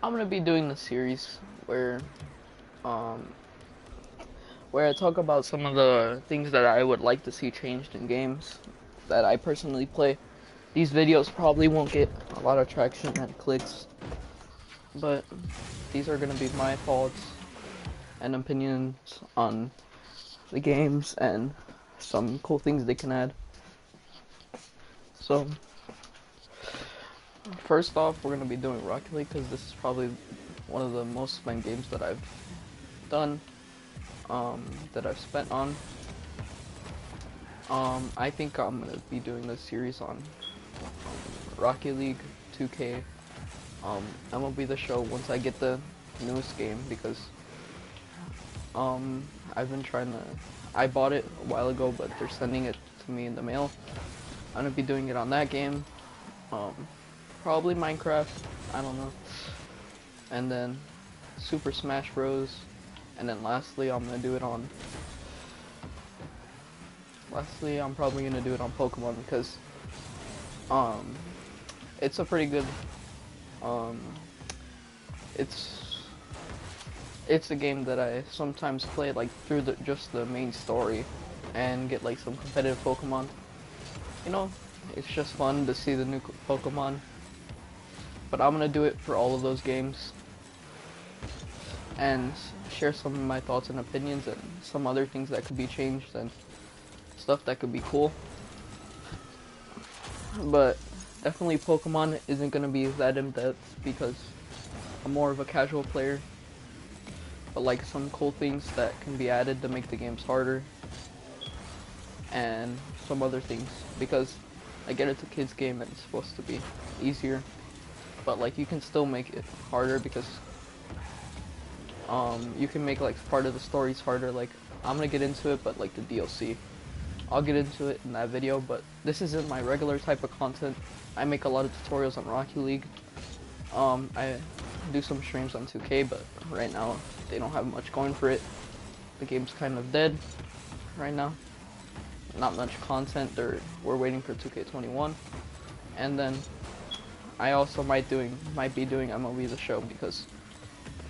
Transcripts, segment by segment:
I'm gonna be doing the series um where I talk about some of the things that I would like to see changed in games that I personally play. These videos probably won't get a lot of traction and clicks, but these are gonna be my thoughts and opinions on the games and some cool things they can add. So first off, we're gonna be doing Rocket League because this is probably one of the most spent games that I've done, that I've spent on. I think I'm gonna be doing this series on Rocket League 2K, MLB The Show once I get the newest game because I've been trying to. I bought it a while ago, but they're sending it to me in the mail. I'm gonna be doing it on that game. Um, Probably Minecraft. I don't know. And then Super Smash Bros. And then lastly, I'm probably gonna do it on Pokemon because um, it's a pretty good um, it's it's a game that I sometimes play like through just the main story and get like some competitive Pokemon. You know, it's just fun to see the new Pokemon. But I'm gonna do it for all of those games and share some of my thoughts and opinions and some other things that could be changed and stuff that could be cool. But definitely Pokemon isn't gonna be that in depth because I'm more of a casual player. But like some cool things that can be added to make the games harder and some other things because I get it's a kids game and it's supposed to be easier, but like you can still make it harder because you can make like part of the stories harder. Like I'm gonna get into it, but like the DLC, I'll get into it in that video, but this isn't my regular type of content. I make a lot of tutorials on Rocket League. I do some streams on 2K, but right now they don't have much going for it. The game's kind of dead right now. Not much content. We're waiting for 2K21, and then I also might be doing MLB The Show because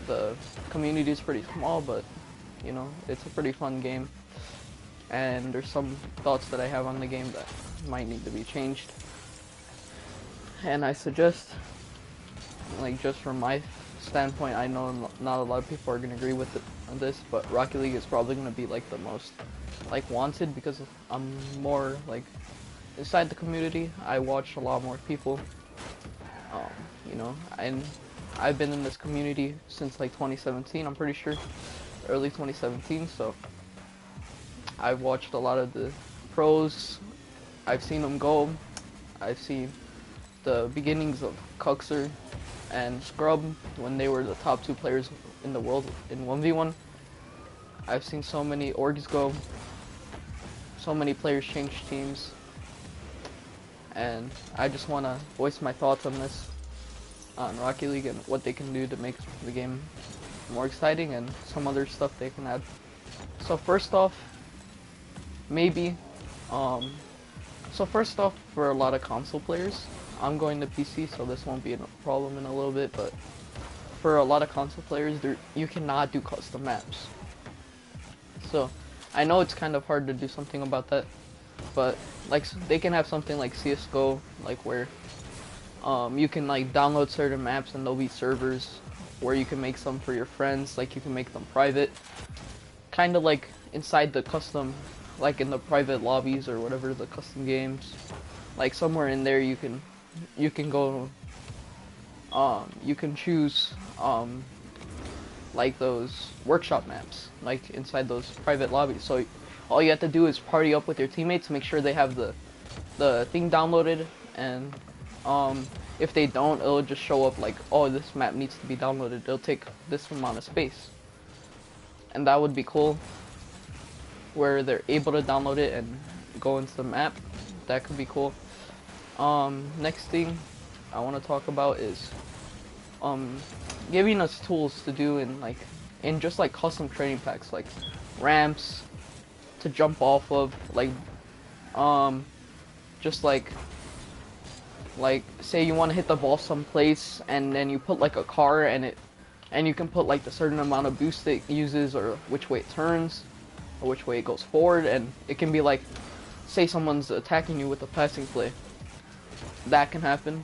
the community is pretty small, but you know it's a pretty fun game, and there's some thoughts that I have on the game that might need to be changed. And I suggest, like just from my standpoint, I know not a lot of people are gonna agree with this, but Rocket League is probably gonna be like the most like wanted because I'm more like inside the community. I watch a lot more people, um, you know, and I've been in this community since like 2017. I'm pretty sure early 2017. So I've watched a lot of the pros. I've seen them go. I've seen the beginnings of Cuxer and Scrub when they were the top two players in the world in 1v1. I've seen so many orgs go, so many players change teams, and I just want to voice my thoughts on this, on Rocket League and what they can do to make the game more exciting and some other stuff they can add. So first off, maybe, um, first off, for a lot of console players, I'm going to PC, so this won't be a problem in a little bit, but for a lot of console players, you cannot do custom maps. So I know it's kind of hard to do something about that, but like they can have something like CS:GO, like where you can like download certain maps and there'll be servers where you can make some for your friends, like you can make them private, kind of like inside the custom, like in the private lobbies or whatever, the custom games, like somewhere in there you can go, you can choose like those workshop maps, like inside those private lobbies. So all you have to do is party up with your teammates, make sure they have the thing downloaded, and if they don't, it'll just show up like, oh, this map needs to be downloaded. It'll take this amount of space, and that would be cool. Where they're able to download it and go into the map. That could be cool. Next thing I want to talk about is giving us tools to do in just like custom training packs, like ramps to jump off of, like just like Like, say you want to hit the ball someplace, and then you put like a car, and you can put like the certain amount of boost it uses, or which way it turns, or which way it goes forward, and it can be like, say someone's attacking you with a passing play. That can happen.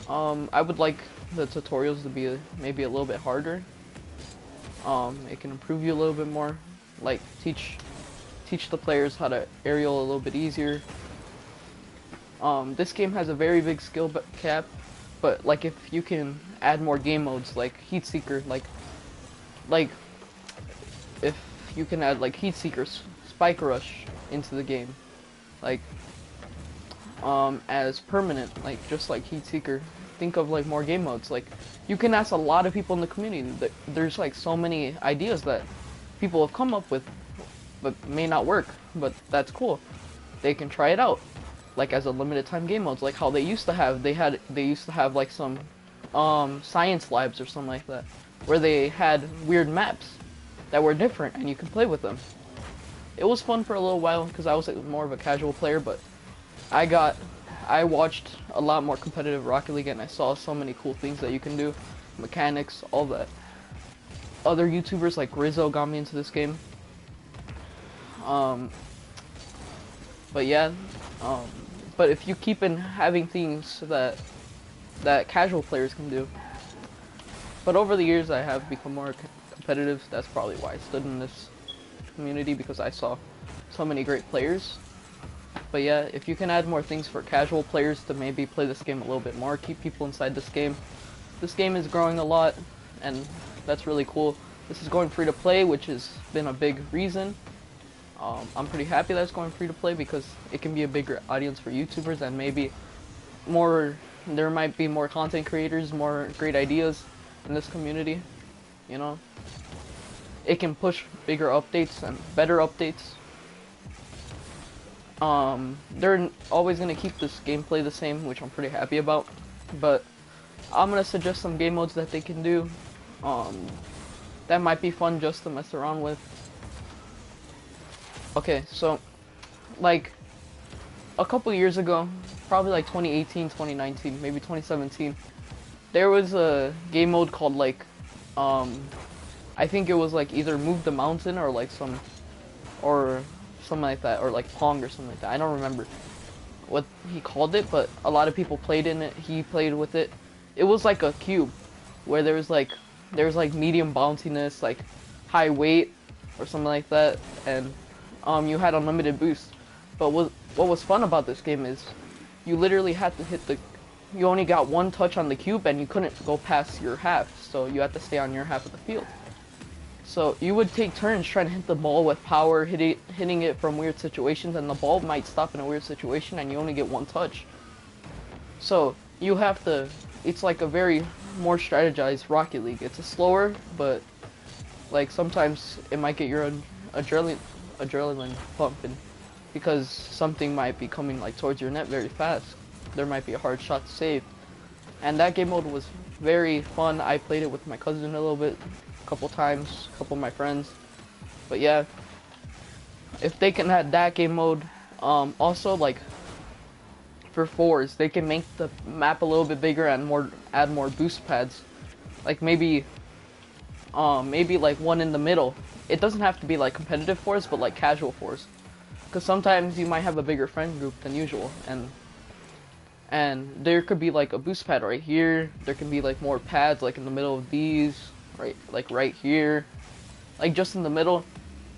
I would like the tutorials to be maybe a little bit harder. It can improve you a little bit more, like teach the players how to aerial a little bit easier. This game has a very big skill cap, but like if you can add more game modes like Heat Seeker, like if you can add like Heat Seekers, Spike Rush into the game, like as permanent, like just like Heat Seeker. Think of like more game modes. Like you can ask a lot of people in the community. There's like so many ideas that people have come up with, but may not work. But that's cool. They can try it out, like as a limited time game modes, like how they used to have. They used to have like some science labs or something like that, where they had weird maps that were different, and you can play with them. It was fun for a little while because I was more of a casual player, but I watched a lot more competitive Rocket League, and I saw so many cool things that you can do, mechanics, all that. Other YouTubers like Rizzo got me into this game. But yeah, but if you keep in having things that casual players can do. But over the years, I have become more competitive. That's probably why I stood in this community, because I saw so many great players. But yeah, if you can add more things for casual players to maybe play this game a little bit more, keep people inside this game. This game is growing a lot, and that's really cool. This is going free to play, which has been a big reason. I'm pretty happy that it's going free to play because it can be a bigger audience for YouTubers, and maybe there might be more content creators, more great ideas in this community, you know? It can push bigger updates and better updates. They're always going to keep this gameplay the same, which I'm pretty happy about, but I'm going to suggest some game modes that they can do, that might be fun just to mess around with. Okay, so, like, a couple years ago, probably like 2018, 2019, maybe 2017, there was a game mode called, like, I think it was, like, either Move the Mountain or, like, something like that, or, like, Pong or something like that. I don't remember what he called it, but a lot of people played in it. He played with it. It was like a cube, where there was, like, medium bounciness, like, high weight, or something like that, and you had unlimited boost. But what was fun about this game is you literally had to you only got one touch on the cube, and you couldn't go past your half, so you had to stay on your half of the field. So you would take turns trying to hit the ball with power, hitting it from weird situations, and the ball might stop in a weird situation, and you only get one touch. So you have to, it's like a very more strategized Rocket League. It's a slower, but like sometimes it might get your adrenaline pumping, because something might be coming like towards your net very fast. There might be a hard shot to save, and that game mode was very fun. I played it with my cousin a little bit, a couple times, a couple of my friends. But yeah, if they can add that game mode, also like for fours, they can make the map a little bit bigger and add more boost pads, like maybe like one in the middle. It doesn't have to be like competitive fours, but like casual fours, because sometimes you might have a bigger friend group than usual, and there could be like a boost pad right here. There can be like more pads like in the middle of these, right here, like just in the middle,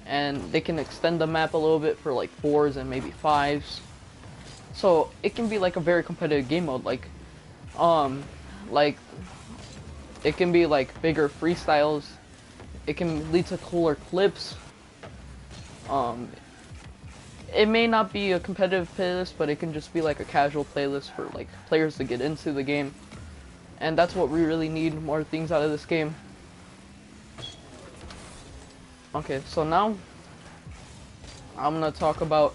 and they can extend the map a little bit for like fours and maybe fives. So it can be like a very competitive game mode, like it can be like bigger freestyles. It can lead to cooler clips. It may not be a competitive playlist, but it can just be like a casual playlist for like players to get into the game. And that's what we really need, more things out of this game. Okay, so now I'm gonna talk about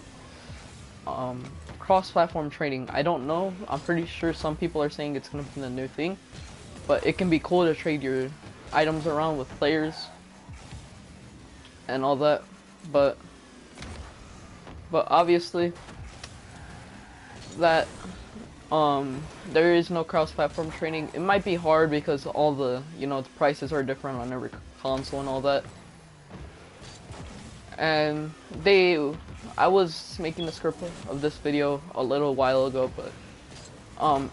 cross-platform trading. I don't know. I'm pretty sure some people are saying it's gonna be the new thing, but it can be cool to trade your items around with players and all that. But obviously, that there is no cross-platform training. It might be hard because all the, the prices are different on every console and all that. And I was making the script of this video a little while ago, but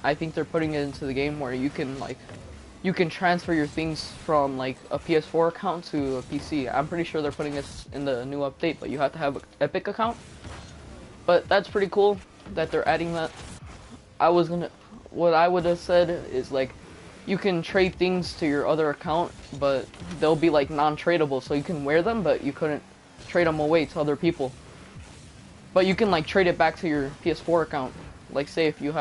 I think they're putting it into the game where you can transfer your things from like a PS4 account to a PC. I'm pretty sure they're putting this in the new update, but you have to have an Epic account. But that's pretty cool that they're adding that. What I would have said is like, you can trade things to your other account, but they'll be like non-tradable, so you can wear them, but you couldn't trade them away to other people. But you can like trade it back to your PS4 account. Like say if you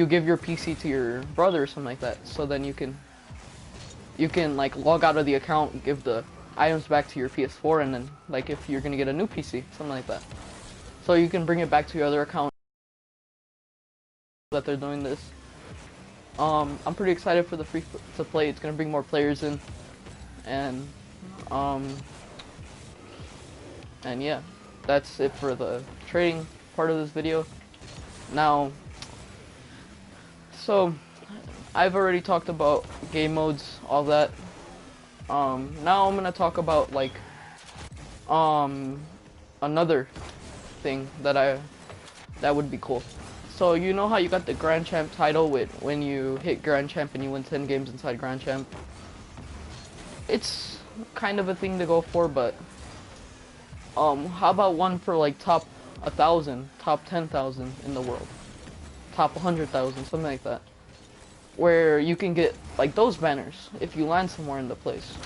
give your PC to your brother or something like that, so then you can like log out of the account, give the items back to your PS4, and then like if you're gonna get a new PC, something like that. So you can bring it back to your other account. That they're doing this. I'm pretty excited for the free to play. It's gonna bring more players in, and yeah, that's it for the trading part of this video. Now, so I've already talked about game modes, all that. Now I'm gonna talk about like another thing that would be cool. So you know how you got the Grand Champ title when you hit Grand Champ and you win 10 games inside Grand Champ? It's kind of a thing to go for, but how about one for like top 1,000, top 10,000 in the world, top 100,000, something like that, where you can get like those banners if you land somewhere in the place.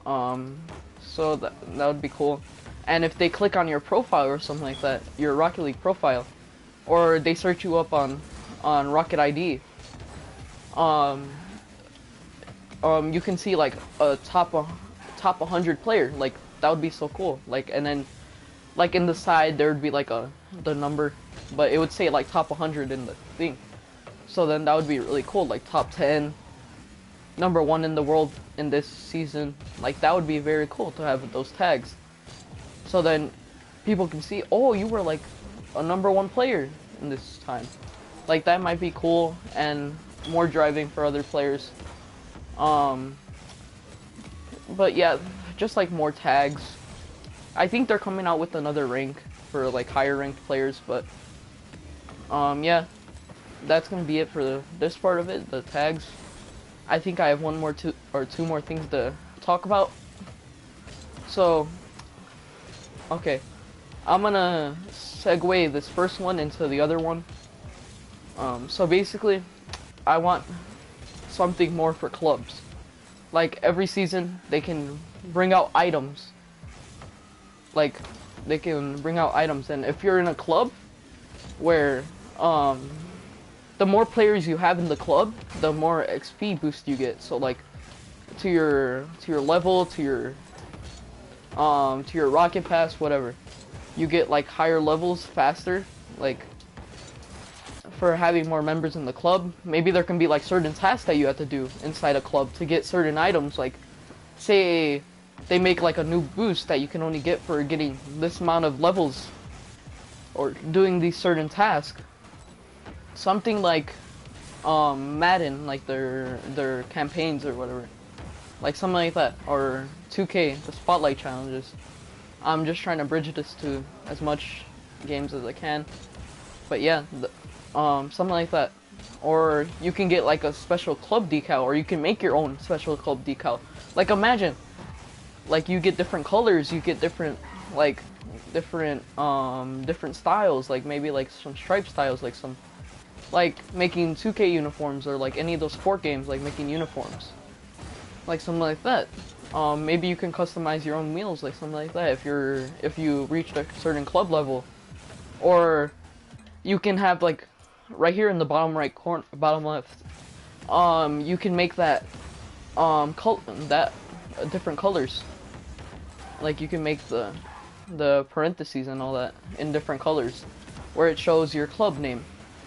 So that would be cool. And if they click on your profile or something like that, your Rocket League profile, or they search you up on Rocket ID, you can see like a top 100 player. Like that would be so cool. Like, and then like in the side there would be like the number, but it would say like top 100 in the thing. So then that would be really cool. Like top 10, number 1 in the world in this season. Like that would be very cool to have those tags. So then people can see, oh, you were like a number 1 player in this time. Like that might be cool and more driving for other players. But yeah, just like more tags. I think they're coming out with another rank for like higher ranked players, but yeah, that's gonna be it for this part of it, the tags. I think I have two more things to talk about. So okay, I'm gonna segue this first one into the other one. So basically, I want something more for clubs. Like every season, they can bring out items. Like they can bring out items, and if you're in a club where the more players you have in the club, the more XP boost you get. So like to your level, to your rocket pass, whatever, you get like higher levels faster, like for having more members in the club. Maybe there can be like certain tasks that you have to do inside a club to get certain items. Like say they make like a new boost that you can only get for getting this amount of levels or doing these certain tasks. Something like Madden, like their campaigns or whatever. Like something like that, or 2K, the Spotlight challenges. I'm just trying to bridge this to as much games as I can. But yeah, something like that. Or you can get like a special club decal, or you can make your own special club decal. Like imagine, like you get different colors, you get different different styles, like maybe like some stripe styles, like some, like making 2K uniforms, or like any of those sport games, like making uniforms. Like something like that. Maybe you can customize your own wheels, like something like that, if you reached a certain club level. Or you can have like right here in the bottom right corner, bottom left, you can make that different colors. Like you can make the parentheses and all that in different colors, where it shows your club name.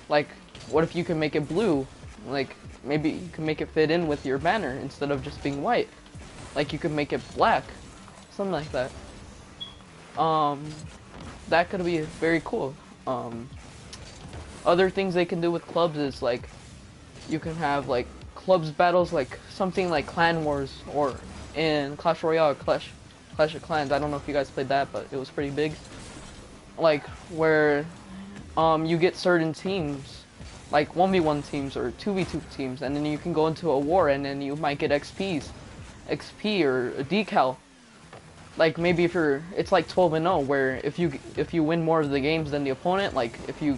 Like what if you can make it blue? Like maybe you can make it fit in with your banner instead of just being white. Like you could make it black, something like that. that could be very cool. Um, Other things they can do with clubs is like you can have like clubs battles, like something like Clan Wars, or in Clash Royale, Clash of Clans. I don't know if you guys played that, but it was pretty big. Like where you get certain teams, like 1v1 teams or 2v2 teams, and then you can go into a war, and then you might get XP or a decal. Like maybe if you're, it's like 12-0, where if you win more of the games than the opponent, like if you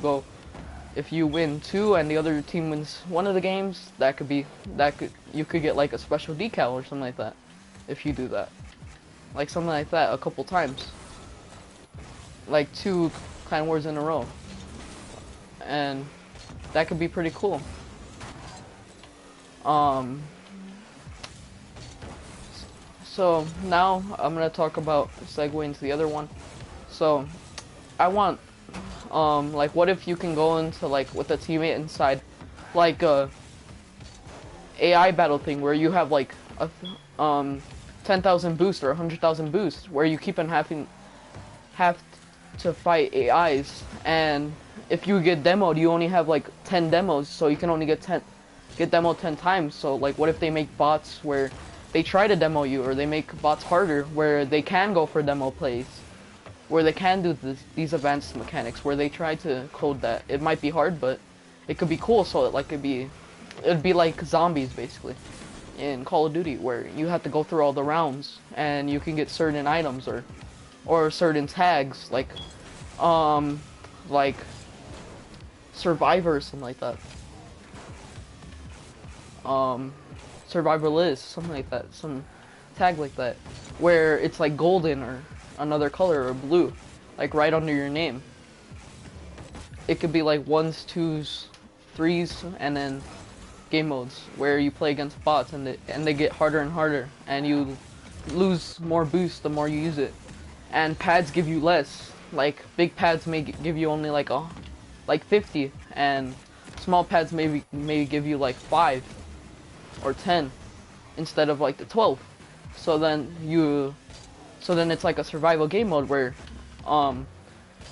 win 2 and the other team wins 1 of the games, you could get like a special decal or something like that if you do that. Like something like that a couple times. Like 2 Clan Wars in a row. And that could be pretty cool. So now I'm gonna talk about segue into the other one. So I want like what if you can go into like with a teammate inside like a AI battle thing where you have like a 10,000 boost or 100,000 boost, where you keep on have to fight AIs, and if you get demoed you only have like 10 demos, so you can only get demoed 10 times. So like what if they make bots where they try to demo you, or they make bots harder where they can go for demo plays, where they can do these advanced mechanics, where they try to code that. It might be hard, but it could be cool. So like it'd be like zombies basically in Call of Duty, where you have to go through all the rounds and you can get certain items or certain tags like Survivor or something like that. Survivalist, something like that, some tag like that, where it's like golden or another color or blue, like right under your name. It could be like 1s, 2s, 3s, and then game modes where you play against bots and they get harder and harder, and you lose more boost the more you use it. And pads give you less. Like big pads may give you only like 50, and small pads maybe give you like 5 or 10 instead of like the 12. So then it's like a survival game mode where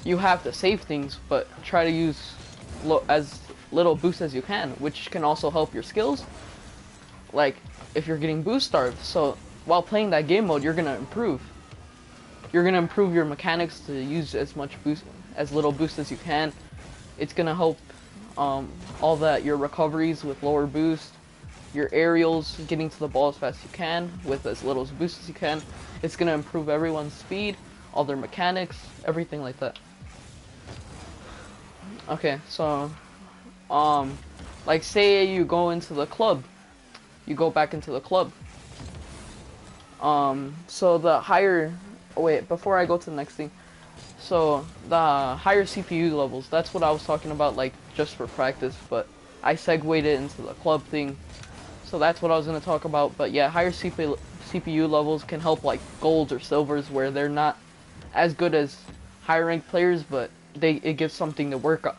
you have to save things, but try to use as little boost as you can, which can also help your skills, like if you're getting boost starved. So while playing that game mode, you're gonna improve your mechanics to use as little boost as you can. It's gonna help all that, your recoveries with lower boost, your aerials, getting to the ball as fast as you can with as little boost as you can. It's gonna improve everyone's speed, all their mechanics, everything like that. Okay, so like say you go into the club, you go back into the club. So the higher, wait, before I go to the next thing, so the higher CPU levels, that's what I was talking about, like just for practice, but I segued it into the club thing. So that's what I was going to talk about. But yeah, higher CPU levels can help like golds or silvers, where they're not as good as higher ranked players, but it gives something to work on,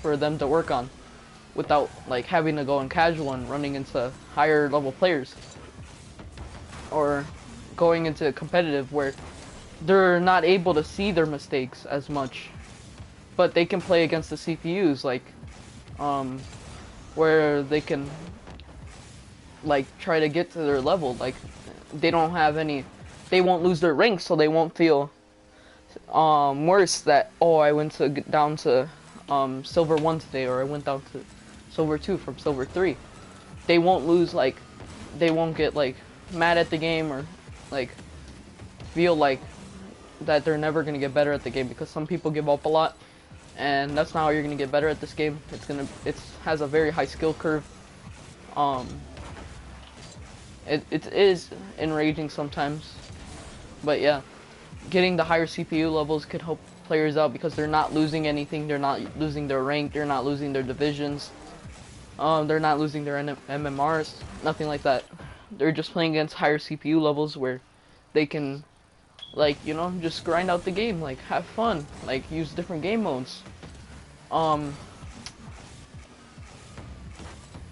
for them to work on, without like having to go in casual and running into higher level players, or going into competitive where they're not able to see their mistakes as much, but they can play against the CPUs, like where they can like try to get to their level. Like they won't lose their rank, so they won't feel worse that, oh, I went down to silver 1 today, or I went down to silver 2 from silver 3. They won't lose, like they won't get like mad at the game, or like feel like that they're never gonna get better at the game, because some people give up a lot, and that's not how you're gonna get better at this game. It has a very high skill curve. It is enraging sometimes, but yeah, getting the higher CPU levels could help players out, because they're not losing anything. They're not losing their rank. They're not losing their divisions. They're not losing their MMRs. Nothing like that. They're just playing against higher CPU levels where they can, like, you know, just grind out the game, like have fun, like use different game modes.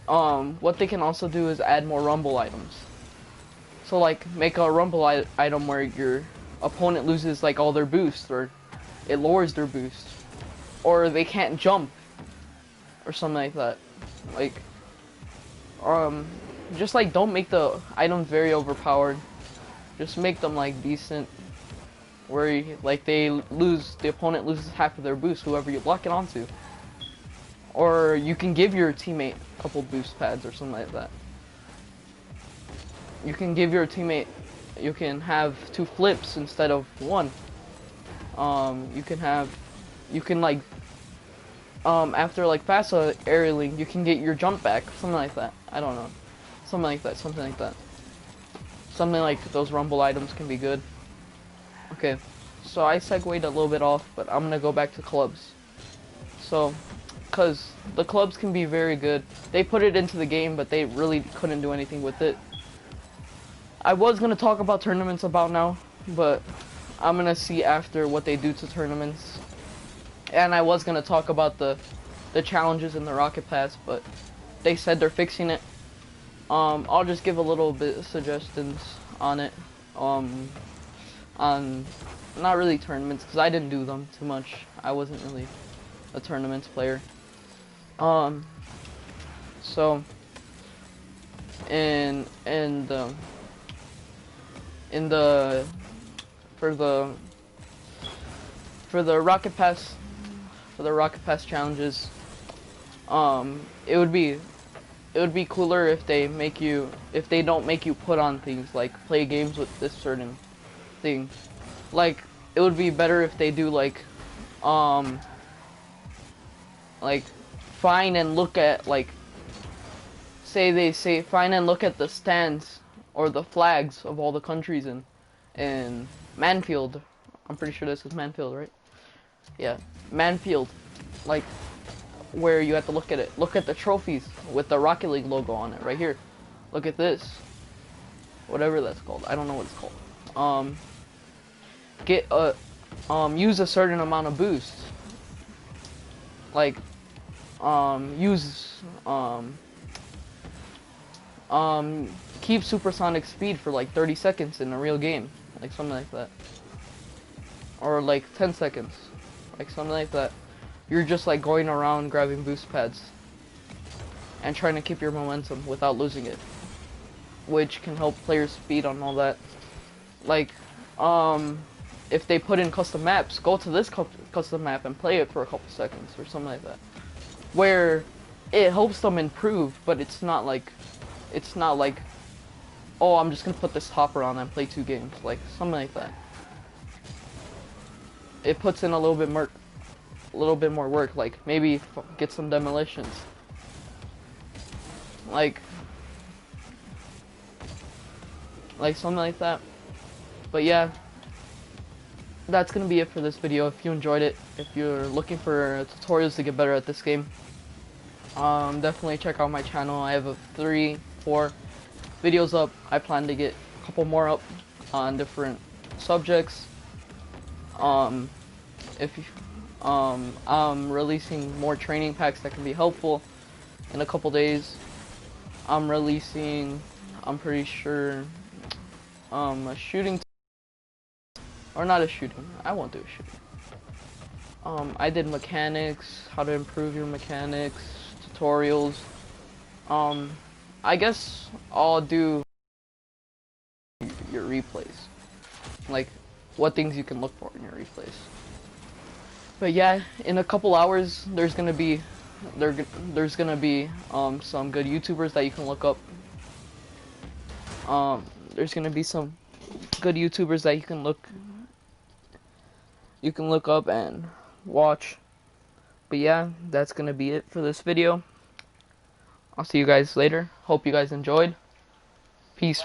What they can also do is add more rumble items. So like make a rumble item where your opponent loses like all their boosts, or it lowers their boost, or they can't jump, or something like that. Like, just like don't make the items very overpowered. Just make them like decent, where like the opponent loses half of their boost, whoever you lock it onto. Or you can give your teammate a couple boost pads or something like that. You can give your teammate, you can have 2 flips instead of 1. You can like, after like fast aerialing, you can get your jump back, something like that. I don't know. Something like that. Something like those rumble items can be good. Okay, so I segued a little bit off, but I'm gonna go back to clubs. So, cause the clubs can be very good. They put it into the game, but they really couldn't do anything with it. I was gonna talk about tournaments about now, but I'm gonna see after what they do to tournaments. And I was gonna talk about the challenges in the Rocket Pass, but they said they're fixing it. I'll just give a little bit of suggestions on it. On not really tournaments, because I didn't do them too much. I wasn't really a tournaments player. So for the Rocket Pass challenges, it would be cooler if they don't make you put on things like play games with this certain thing. Like, it would be better if they do like find and look at, like, they say find and look at the stands or the flags of all the countries in Manfield. I'm pretty sure this is Manfield, right? Yeah, Manfield. Like, where you have to look at it. Look at the trophies with the Rocket League logo on it right here. Look at this. Whatever that's called. I don't know what it's called. Use a certain amount of boost. Like, keep supersonic speed for like 30 seconds in a real game. Like something like that. Or like 10 seconds. Like something like that. You're just like going around grabbing boost pads and trying to keep your momentum without losing it, which can help players' speed on all that. Like, if they put in custom maps, go to this custom map and play it for a couple seconds or something like that, where it helps them improve, but it's not like, oh, I'm just gonna put this hopper on and play 2 games, like something like that. It puts in a little bit more work, like maybe get some demolitions, like something like that. But yeah, that's gonna be it for this video. If you enjoyed it, if you're looking for tutorials to get better at this game, definitely check out my channel. I have 3-4 videos up. I plan to get a couple more up on different subjects. I'm releasing more training packs that can be helpful in a couple days. I'm releasing, I'm pretty sure, a shooting, or not a shooting, I won't do a shooting. I did mechanics, how to improve your mechanics, tutorials. I guess I'll do your replays, like what things you can look for in your replays. But yeah, in a couple hours, there's gonna be some good YouTubers that you can look up. There's gonna be some good YouTubers that you can look up and watch. But yeah, that's gonna be it for this video. I'll see you guys later. Hope you guys enjoyed. Peace.